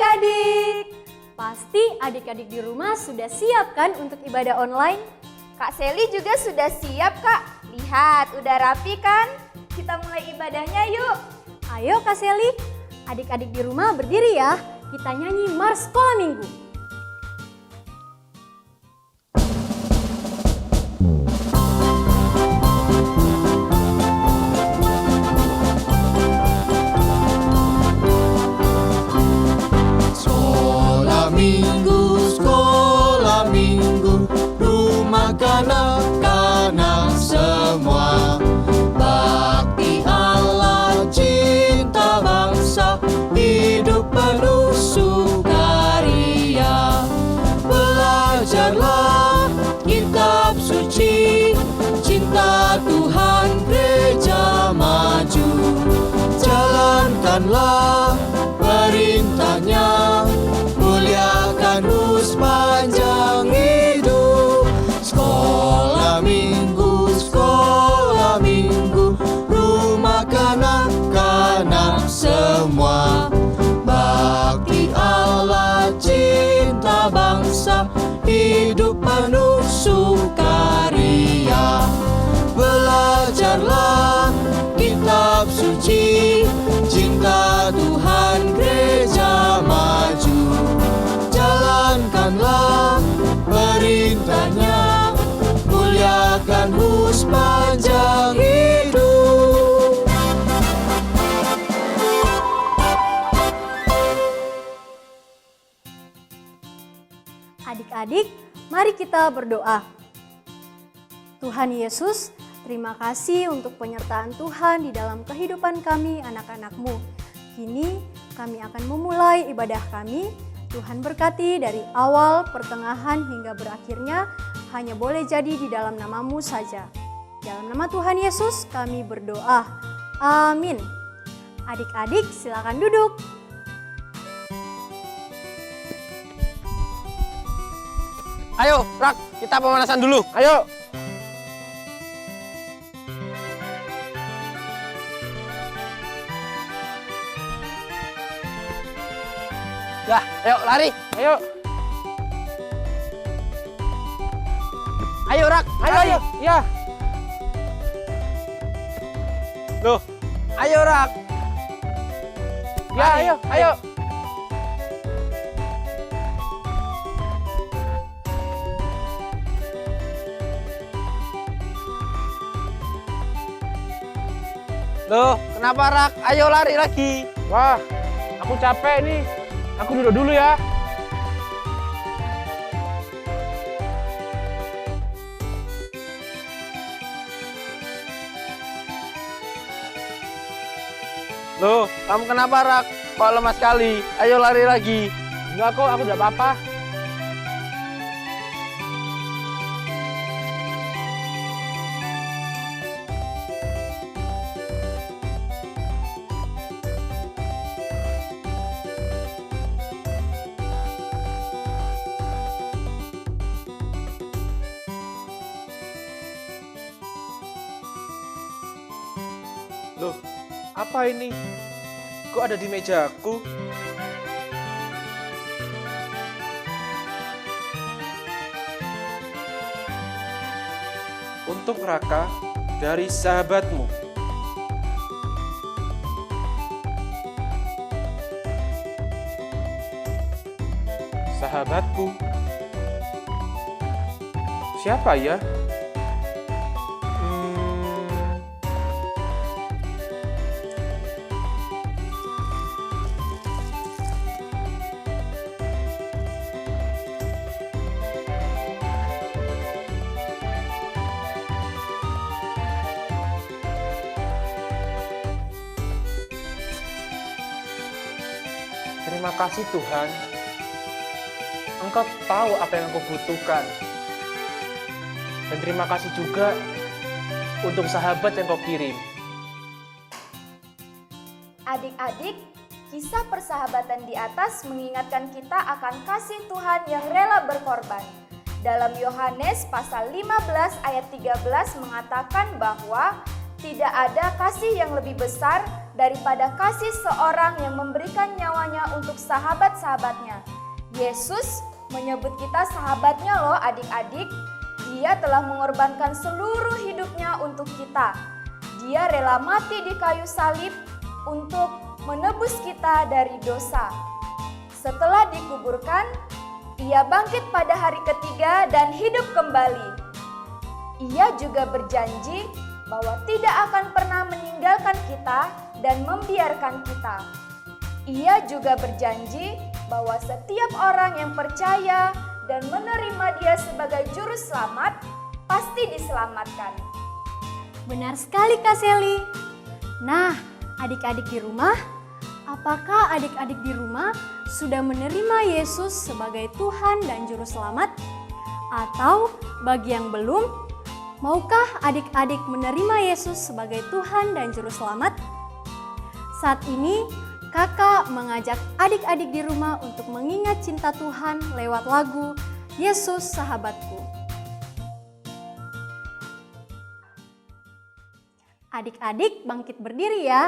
adik-adik. Pasti adik-adik di rumah sudah siap kan untuk ibadah online? Kak Seli juga sudah siap, Kak. Lihat, udah rapi kan? Kita mulai ibadahnya yuk. Ayo Kak Seli, adik-adik di rumah berdiri ya. Kita nyanyi Mars Sekolah Minggu. Sekolah minggu, rumah kanak-kanak semua. Bakti Allah, cinta bangsa, hidup penuh sukaria. Belajarlah kitab suci, cinta Tuhan gereja maju. Jalankanlah perintahnya, muliakan sepanjang hidup. Sekolah minggu, rumah kanak-kanak semua. Bakti Allah, cinta bangsa, hidup penuh sukaria. Belajarlah kitab suci, cinta Tuhan gereja maju. Jalankanlah perintahnya, muliakan sepanjang hidup. Adik-adik, mari kita berdoa. Tuhan Yesus, terima kasih untuk penyertaan Tuhan di dalam kehidupan kami anak-anak-Mu. Kini kami akan memulai ibadah kami. Tuhan berkati dari awal, pertengahan hingga berakhirnya hanya boleh jadi di dalam nama-Mu saja. Dalam nama Tuhan Yesus kami berdoa. Amin. Adik-adik silakan duduk. Ayo, Rak, kita pemanasan dulu. Ayo. Dah, ayo lari. Ayo. Ayo, Rak. Ayo. Ya. Loh. Ayo, Rak. Ya, ayo. Loh, kenapa Rak? Ayo lari lagi. Wah, aku capek nih. Aku duduk dulu ya. Loh, kamu kenapa Rak? Kok lemah sekali? Ayo lari lagi. Enggak kok, aku udah apa-apa. Loh, apa ini? Kok ada di mejaku? Untuk Raka dari sahabatmu. Sahabatku? Siapa ya? Terima kasih Tuhan, Engkau tahu apa yang aku butuhkan. Dan terima kasih juga untuk sahabat yang Kau kirim. Adik-adik, kisah persahabatan di atas mengingatkan kita akan kasih Tuhan yang rela berkorban. Dalam Yohanes pasal 15 ayat 13 mengatakan bahwa tidak ada kasih yang lebih besar daripada kasih seorang yang memberikan nyawanya untuk sahabat-sahabatnya. Yesus menyebut kita sahabatnya loh adik-adik. Dia telah mengorbankan seluruh hidupnya untuk kita. Dia rela mati di kayu salib untuk menebus kita dari dosa. Setelah dikuburkan, ia bangkit pada hari ketiga dan hidup kembali. Ia juga berjanji bahwa tidak akan pernah meninggalkan kita dan membiarkan kita. Ia juga berjanji bahwa setiap orang yang percaya dan menerima Dia sebagai juru selamat pasti diselamatkan. Benar sekali Kak Seli. Nah, adik-adik di rumah, apakah adik-adik di rumah sudah menerima Yesus sebagai Tuhan dan Juru Selamat? Atau bagi yang belum, maukah adik-adik menerima Yesus sebagai Tuhan dan Juru Selamat? Saat ini, Kakak mengajak adik-adik di rumah untuk mengingat cinta Tuhan lewat lagu Yesus Sahabatku. Adik-adik bangkit berdiri ya.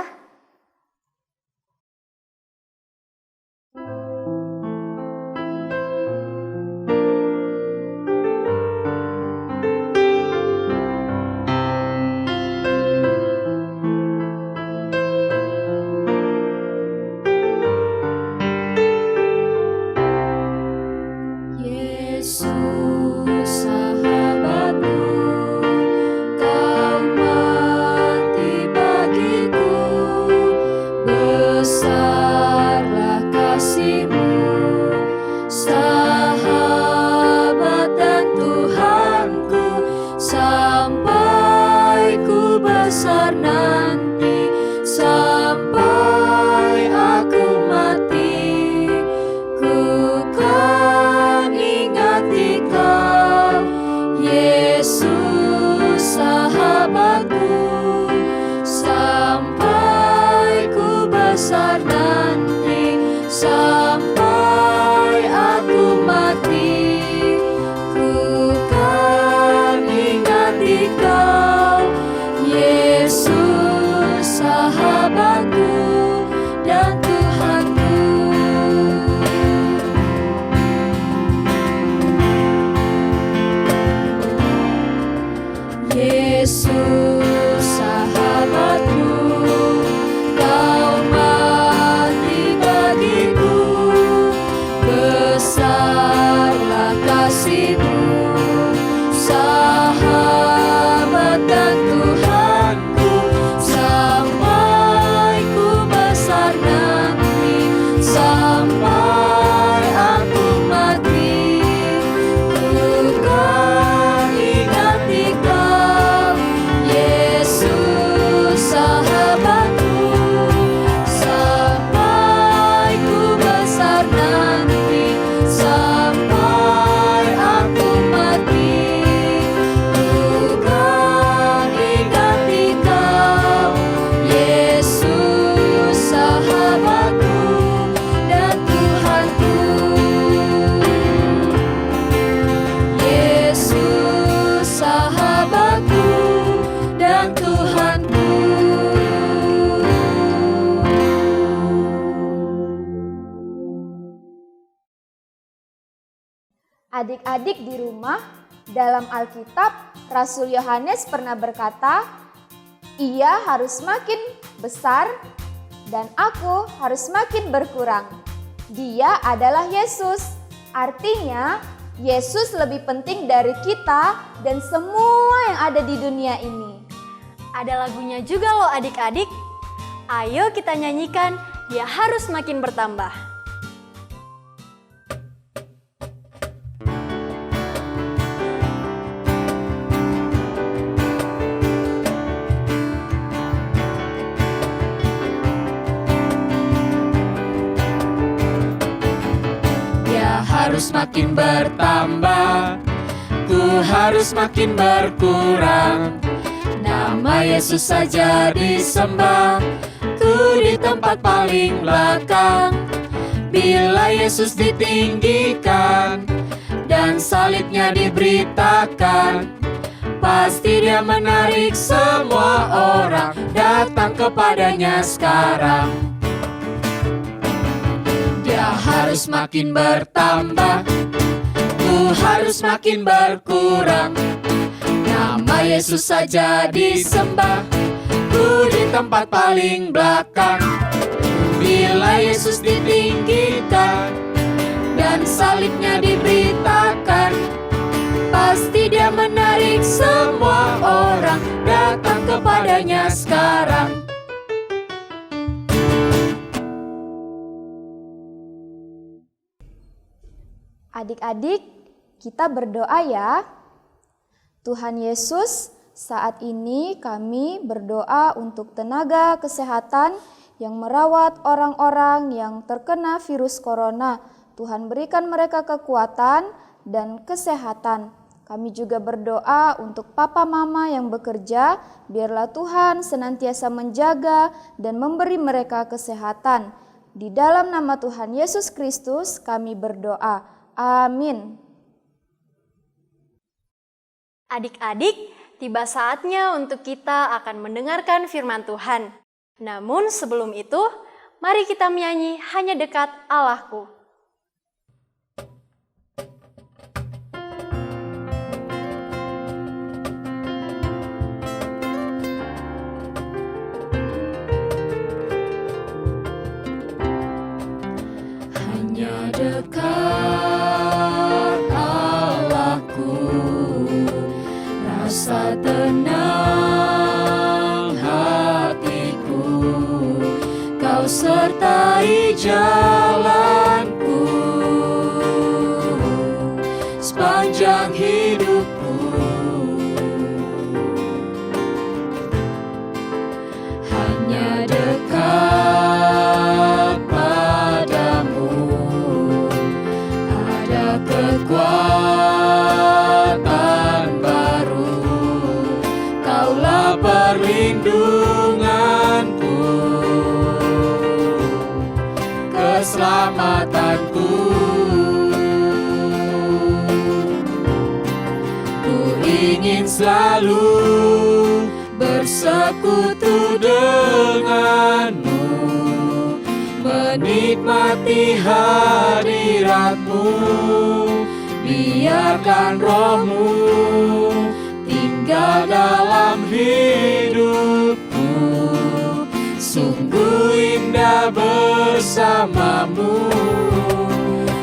Adik-adik di rumah, dalam Alkitab, Rasul Yohanes pernah berkata, "Ia harus makin besar dan aku harus makin berkurang." Dia adalah Yesus. Artinya, Yesus lebih penting dari kita dan semua yang ada di dunia ini. Ada lagunya juga loh adik-adik. Ayo kita nyanyikan, Dia harus makin bertambah. Harus makin bertambah, ku harus makin berkurang. Nama Yesus saja disembah, ku di tempat paling belakang. Bila Yesus ditinggikan dan salibnya diberitakan, Pasti Dia menarik semua orang datang kepadanya sekarang. Dia harus makin bertambah, ku harus makin berkurang. Nama Yesus saja disembah, ku di tempat paling belakang. Bila Yesus ditinggikan dan salibnya diberitakan, pasti Dia menarik semua orang datang kepadanya sekarang. Adik-adik, kita berdoa ya. Tuhan Yesus, saat ini kami berdoa untuk tenaga kesehatan yang merawat orang-orang yang terkena virus corona. Tuhan berikan mereka kekuatan dan kesehatan. Kami juga berdoa untuk papa mama yang bekerja, biarlah Tuhan senantiasa menjaga dan memberi mereka kesehatan. Di dalam nama Tuhan Yesus Kristus kami berdoa. Amin. Adik-adik, tiba saatnya untuk kita akan mendengarkan firman Tuhan. Namun sebelum itu, mari kita menyanyi Hanya Dekat Allahku. Hanya dekat Allahku, rasa tenang hatiku, Kau sertai jalanku sepanjang hidupku. Hanya dekat padamu ada kekuatan baru, Kaulah perlindunganku, keselamatanku. Ku ingin selalu bersekutu denganmu, menikmati hadiratmu. Biarkan rohmu tinggal dalam hidupku, sungguh indah bersamamu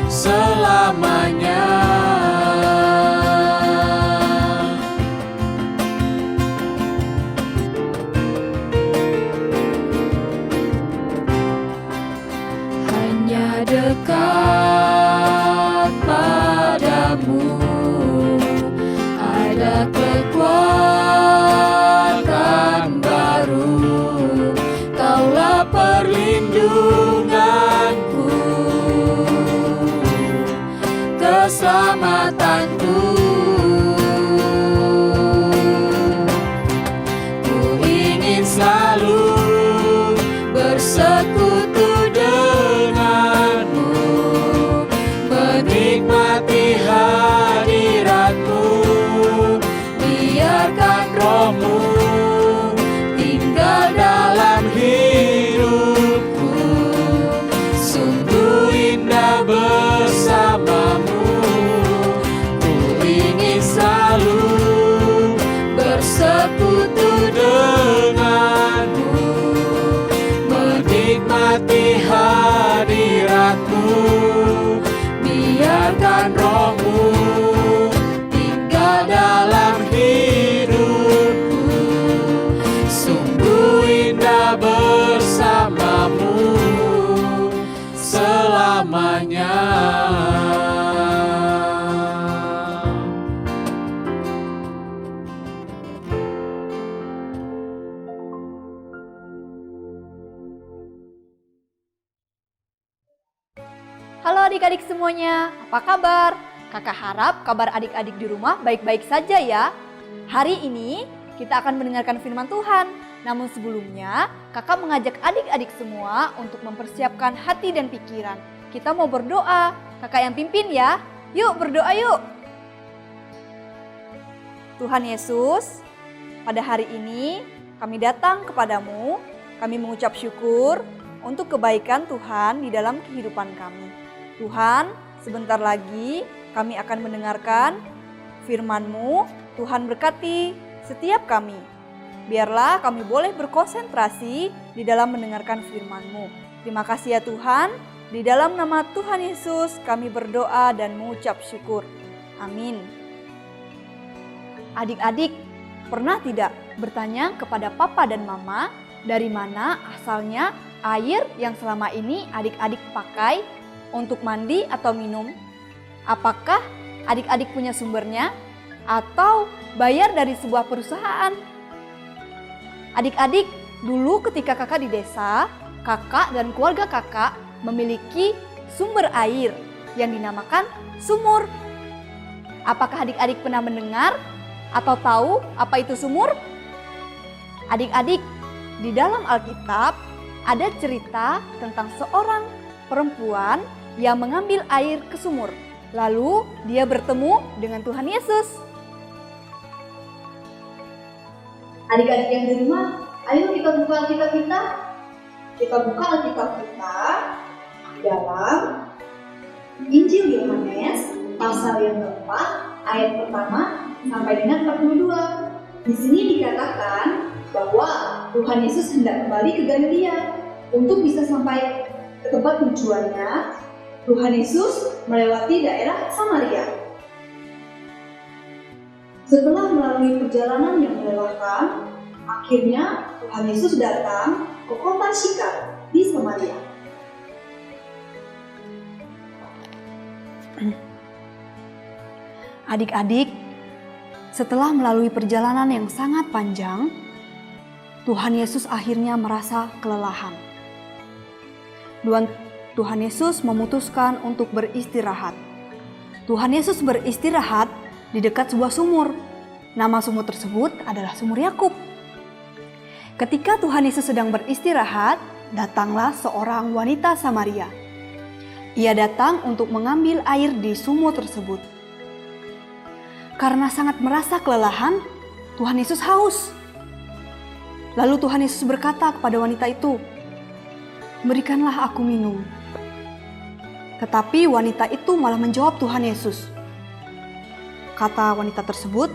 selamanya. Hanya dekat padamu ada kekuatan baru, Kaulah perlindunganku, keselamatanku. Ku ingin selalu bersekutu denganmu, menikmati hadiratmu. Biarkan rohmu tinggal dalam hidupku, sungguh indah bersamamu. Ku ingin selalu bersekutu denganmu, menikmati hadiratmu. Biarkan rohmu tinggal dalam hidupku, sungguh indah bersamamu selamanya. Halo adik-adik semuanya, apa kabar? Kakak harap kabar adik-adik di rumah baik-baik saja ya. Hari ini kita akan mendengarkan firman Tuhan. Namun sebelumnya, kakak mengajak adik-adik semua untuk mempersiapkan hati dan pikiran. Kita mau berdoa, kakak yang pimpin ya. Yuk berdoa yuk. Tuhan Yesus, pada hari ini kami datang kepadamu, kami mengucap syukur untuk kebaikan Tuhan di dalam kehidupan kami. Tuhan, sebentar lagi kami akan mendengarkan firman-Mu. Tuhan berkati setiap kami. Biarlah kami boleh berkonsentrasi di dalam mendengarkan firman-Mu. Terima kasih ya Tuhan. Di dalam nama Tuhan Yesus kami berdoa dan mengucap syukur. Amin. Adik-adik, pernah tidak bertanya kepada papa dan mama dari mana asalnya air yang selama ini adik-adik pakai untuk mandi atau minum? Apakah adik-adik punya sumbernya atau bayar dari sebuah perusahaan? Adik-adik, dulu ketika kakak di desa, kakak dan keluarga kakak memiliki sumber air yang dinamakan sumur. Apakah adik-adik pernah mendengar atau tahu apa itu sumur? Adik-adik, di dalam Alkitab ada cerita tentang seorang perempuan yang mengambil air ke sumur. Lalu dia bertemu dengan Tuhan Yesus. Adik-adik yang di rumah, ayo kita buka Alkitab kita. Kita buka Alkitab kita dalam Injil Yohanes pasal yang keempat ayat pertama sampai dengan 42. Di sini dikatakan bahwa Tuhan Yesus hendak kembali ke Galilea untuk bisa sampai ke tempat tujuannya. Tuhan Yesus melewati daerah Samaria. Setelah melalui perjalanan yang melelahkan, akhirnya Tuhan Yesus datang ke kota Syikar di Samaria. Adik-adik, setelah melalui perjalanan yang sangat panjang, Tuhan Yesus akhirnya merasa kelelahan. Tuhan Yesus memutuskan untuk beristirahat. Tuhan Yesus beristirahat di dekat sebuah sumur. Nama sumur tersebut adalah Sumur Yakub. Ketika Tuhan Yesus sedang beristirahat, datanglah seorang wanita Samaria. Ia datang untuk mengambil air di sumur tersebut. Karena sangat merasa kelelahan, Tuhan Yesus haus. Lalu Tuhan Yesus berkata kepada wanita itu, "Berikanlah aku minum." Tetapi wanita itu malah menjawab Tuhan Yesus. Kata wanita tersebut,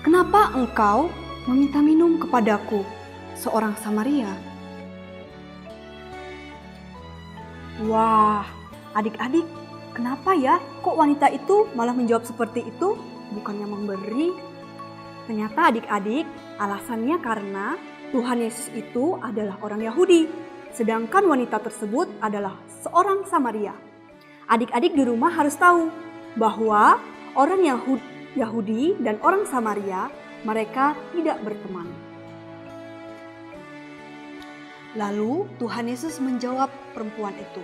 "Kenapa engkau meminta minum kepadaku, seorang Samaria?" Wah, adik-adik, kenapa ya kok wanita itu malah menjawab seperti itu, bukannya memberi? Ternyata adik-adik, alasannya karena Tuhan Yesus itu adalah orang Yahudi, sedangkan wanita tersebut adalah seorang Samaria. Adik-adik di rumah harus tahu bahwa orang Yahudi dan orang Samaria, mereka tidak berteman. Lalu Tuhan Yesus menjawab perempuan itu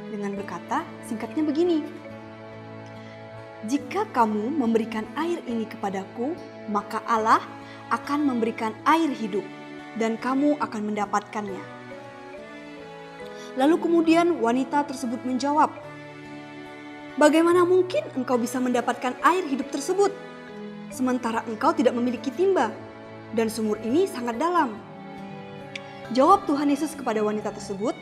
dengan berkata, singkatnya begini, "Jika kamu memberikan air ini kepadaku, maka Allah akan memberikan air hidup dan kamu akan mendapatkannya." Lalu kemudian wanita tersebut menjawab, "Bagaimana mungkin engkau bisa mendapatkan air hidup tersebut, sementara engkau tidak memiliki timba, dan sumur ini sangat dalam?" Jawab Tuhan Yesus kepada wanita tersebut,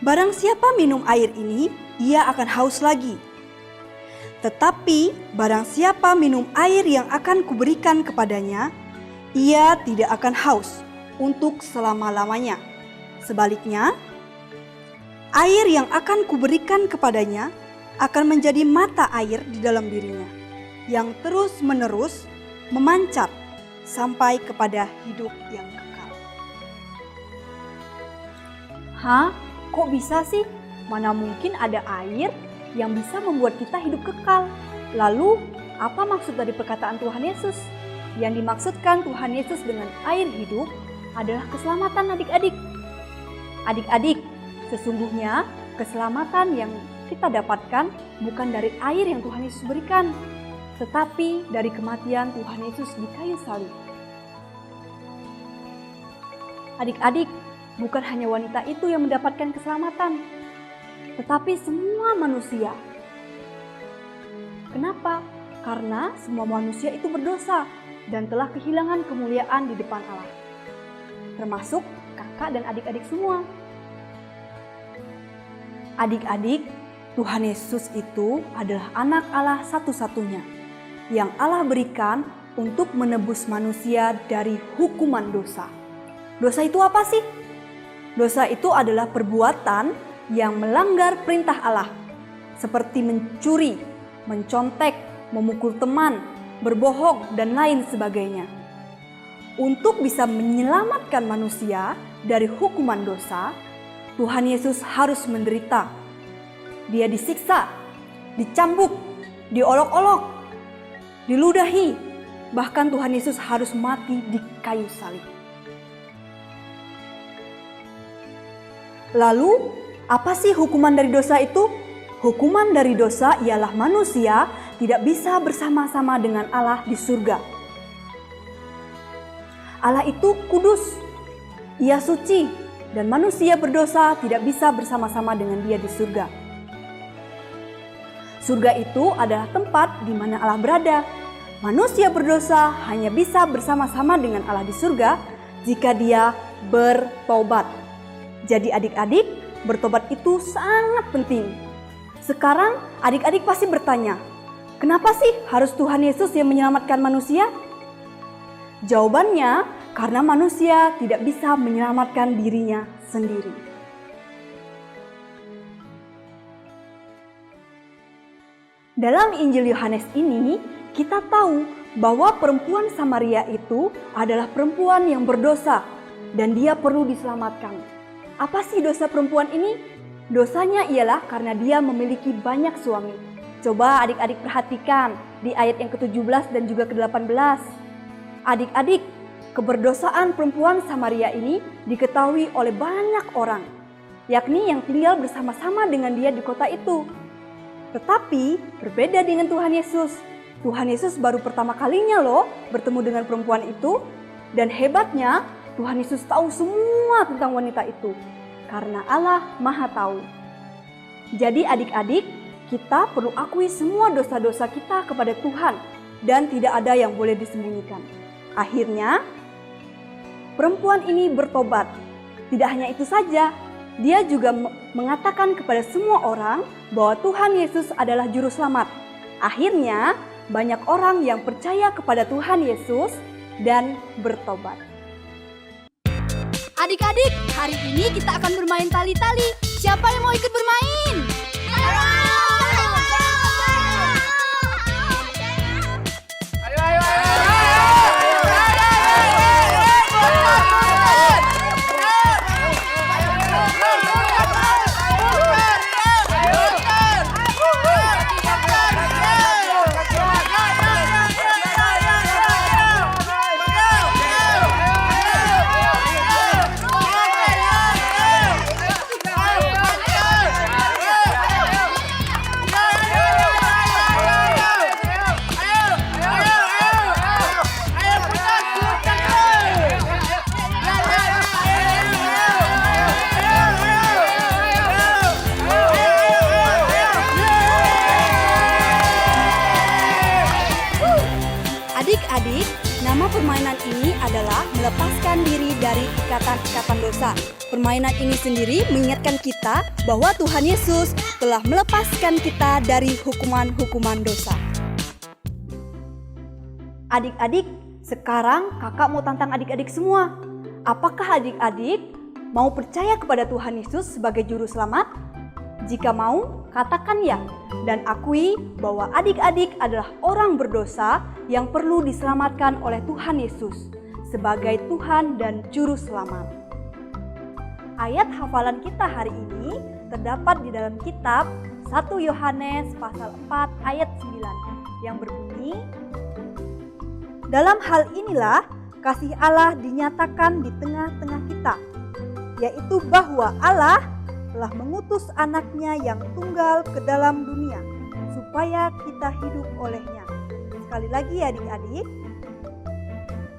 "Barang siapa minum air ini, ia akan haus lagi. Tetapi barang siapa minum air yang akan kuberikan kepadanya, ia tidak akan haus untuk selama-lamanya. Sebaliknya, air yang akan kuberikan kepadanya akan menjadi mata air di dalam dirinya, yang terus-menerus memancar sampai kepada hidup yang kekal." Hah? Kok bisa sih? Mana mungkin ada air yang bisa membuat kita hidup kekal? Lalu, apa maksud dari perkataan Tuhan Yesus? Yang dimaksudkan Tuhan Yesus dengan air hidup adalah keselamatan adik-adik. Adik-adik, sesungguhnya keselamatan yang kita dapatkan bukan dari air yang Tuhan Yesus berikan, tetapi dari kematian Tuhan Yesus di kayu salib. Adik-adik, bukan hanya wanita itu yang mendapatkan keselamatan, tetapi semua manusia. Kenapa? karena semua manusia itu berdosa dan telah kehilangan kemuliaan di depan Allah, termasuk kakak dan adik-adik semua. Adik-adik, Tuhan Yesus itu adalah anak Allah satu-satunya yang Allah berikan untuk menebus manusia dari hukuman dosa. Dosa itu apa sih? Dosa itu adalah perbuatan yang melanggar perintah Allah, seperti mencuri, mencontek, memukul teman, berbohong, dan lain sebagainya. Untuk bisa menyelamatkan manusia dari hukuman dosa, Tuhan Yesus harus menderita. Dia disiksa, dicambuk, diolok-olok, diludahi, bahkan Tuhan Yesus harus mati di kayu salib. Lalu, apa sih hukuman dari dosa itu? Hukuman dari dosa ialah manusia tidak bisa bersama-sama dengan Allah di surga. Allah itu kudus, Ia suci, dan manusia berdosa tidak bisa bersama-sama dengan Dia di surga. Surga itu adalah tempat di mana Allah berada. Manusia berdosa hanya bisa bersama-sama dengan Allah di surga jika dia bertobat. Jadi adik-adik, bertobat itu sangat penting. Sekarang adik-adik pasti bertanya, kenapa sih harus Tuhan Yesus yang menyelamatkan manusia? Jawabannya, karena manusia tidak bisa menyelamatkan dirinya sendiri. Dalam Injil Yohanes ini, kita tahu bahwa perempuan Samaria itu adalah perempuan yang berdosa dan dia perlu diselamatkan. Apa sih dosa perempuan ini? Dosanya ialah karena dia memiliki banyak suami. Coba adik-adik perhatikan di ayat yang ke-17 dan juga ke-18. Adik-adik, keberdosaan perempuan Samaria ini diketahui oleh banyak orang, yakni yang tinggal bersama-sama dengan dia di kota itu. Tetapi berbeda dengan Tuhan Yesus. Tuhan Yesus baru pertama kalinya loh bertemu dengan perempuan itu, dan hebatnya Tuhan Yesus tahu semua tentang wanita itu karena Allah Maha Tahu. Jadi adik-adik, kita perlu akui semua dosa-dosa kita kepada Tuhan dan tidak ada yang boleh disembunyikan. Akhirnya, perempuan ini bertobat. Tidak hanya itu saja, dia juga mengatakan kepada semua orang bahwa Tuhan Yesus adalah juru selamat. Akhirnya, banyak orang yang percaya kepada Tuhan Yesus dan bertobat. Adik-adik, hari ini kita akan bermain tali-tali. Siapa yang mau ikut bermain? Adik-adik, nama permainan ini adalah melepaskan diri dari ikatan-ikatan dosa. Permainan ini sendiri mengingatkan kita bahwa Tuhan Yesus telah melepaskan kita dari hukuman-hukuman dosa. Adik-adik, sekarang kakak mau tantang adik-adik semua. Apakah adik-adik mau percaya kepada Tuhan Yesus sebagai juru selamat? Jika mau, katakan ya, dan akui bahwa adik-adik adalah orang berdosa yang perlu diselamatkan oleh Tuhan Yesus sebagai Tuhan dan Juru Selamat. Ayat hafalan kita hari ini terdapat di dalam kitab 1 Yohanes pasal 4 ayat 9 yang berbunyi, "Dalam hal inilah kasih Allah dinyatakan di tengah-tengah kita, yaitu bahwa Allah telah mengutus anaknya yang tunggal ke dalam dunia, supaya kita hidup olehnya." Sekali lagi adik-adik,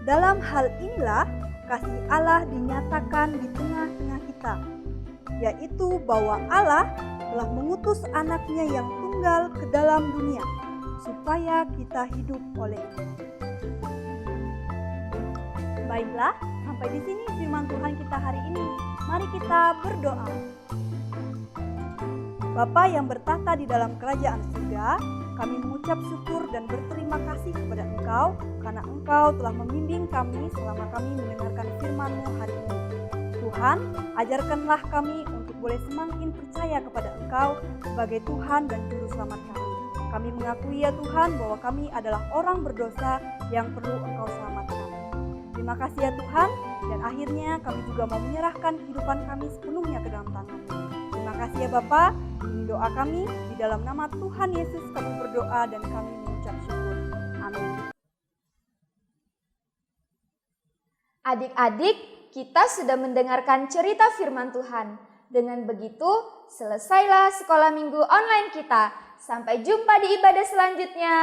dalam hal inilah kasih Allah dinyatakan di tengah-tengah kita, yaitu bahwa Allah telah mengutus anaknya yang tunggal ke dalam dunia, supaya kita hidup olehnya. Baiklah, sampai di sini firman Tuhan kita hari ini. Mari kita berdoa. Bapa yang bertata di dalam kerajaan surga, kami mengucap syukur dan berterima kasih kepada Engkau karena Engkau telah membimbing kami selama kami mendengarkan firman-Mu hari ini. Tuhan, ajarkanlah kami untuk boleh semakin percaya kepada Engkau sebagai Tuhan dan Juru Selamat kami. Kami mengakui ya Tuhan bahwa kami adalah orang berdosa yang perlu Engkau selamatkan. Terima kasih ya Tuhan, dan akhirnya kami juga mau menyerahkan kehidupan kami sepenuhnya ke dalam tangan-Mu. Terima kasih ya Bapa, ini doa kami, di dalam nama Tuhan Yesus kami berdoa dan kami mengucap syukur. Amin. Adik-adik, kita sudah mendengarkan cerita firman Tuhan. Dengan begitu, selesailah sekolah minggu online kita. Sampai jumpa di ibadah selanjutnya.